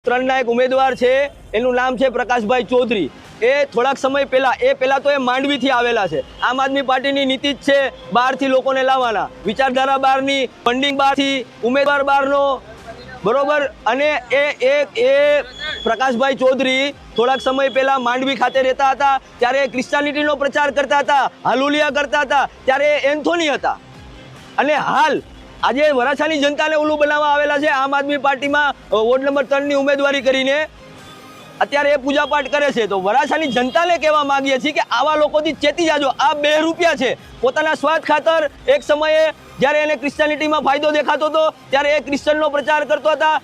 3ના એક ઉમેદવાર છે, એનું નામ છે પ્રકાશભાઈ ચૌધરી। એ થોડાક સમય પહેલા તો એ માંડવીથી આવેલા છે। આમ આદમી પાર્ટીની નીતિ જ છે બહારથી લોકોને લાવવાના, વિચારધારા બહારની, ફંડિંગ બહારથી, ઉમેદવાર બહારનો, બરોબર। અને એ પ્રકાશભાઈ ચૌધરી થોડાક સમય પહેલા માંડવી ખાતે રહેતા હતા, ત્યારે ક્રિશ્ચિયાનિટીનો પ્રચાર કરતા હતા, હાલુલિયા કરતા હતા, ત્યારે એન્થોની હતા। અને હાલ આજે વરાછાની જનતાને ઓલું બનાવવા આવેલા છે આમ આદમી પાર્ટીમાં વોર્ડ નંબર 3ની ઉમેદવારી કરીને, અત્યારે એ પૂજાપાઠ કરે છે। તો વરાછાની જનતાને કહેવા માંગીએ છીએ કે આવા લોકોથી ચેતી જાજો। આ 2 રૂપિયા છે, પોતાના સ્વાર્થ ખાતર એક સમયે જ્યારે એને ક્રિશ્ચિયાનિટીમાં ફાયદો દેખાતો હતો ત્યારે એ ક્રિશ્ચનનો પ્રચાર કરતો હતા,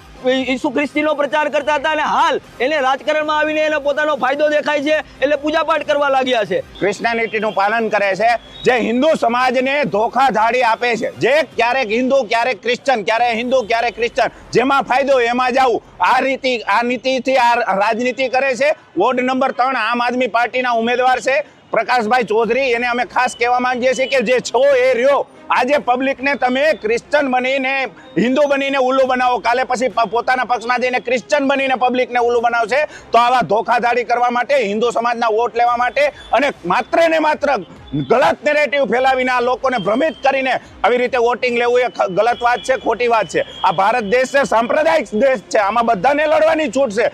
ઈસુ ખ્રિસ્તીનો પ્રચાર કરતા હતા, અને હાલ એને રાજકારણમાં આવીને એને પોતાનો ફાયદો દેખાય છે એટલે પૂજાપાઠ કરવા લાગ્યા છે। ક્રિશ્ચિયાનિટીનું પાલન કરે છે, જે હિન્દુ સમાજને ધોખાધાડી આપે છે, જે ક્યારેક હિન્દુ, ક્યારેક ક્રિશ્ચન, ક્યારેક હિન્દુ, ક્યારેક ક્રિશ્ચન, જેમાં ફાયદો એમાં જવું, આ નીતિથી આ રાજનીતિ કરે છે। વોર્ડ નંબર 3 આમ આદમી પાર્ટીના ઉમેદવાર છે પ્રકાશભાઈ ચૌધરી, એને અમે ખાસ કહેવા માંગીએ છીએ કે જે છો એ રહ્યો। આજે પબ્લિકને તમે ક્રિશ્ચન બનીને, હિન્દુ બનીને ઉલ્લુ બનાવો, કાલે પછી પોતાના પક્ષમાં જઈને ક્રિશ્ચન બનીને પબ્લિકને ઉલ્લુ બનાવશે, તો આવા ધોખાધાડી કરવા માટે, હિન્દુ સમાજના વોટ લેવા માટે અને માત્ર ને માત્ર ગલત નેરેટિવ ફેલાવીને આ લોકોને ભ્રમિત કરીને આવી રીતે વોટિંગ લેવું એ ગલત વાત છે, ખોટી વાત છે। આ ભારત દેશ છે, સાંપ્રદાયિક દેશ છે, આમાં બધાને લડવાની છૂટ છે,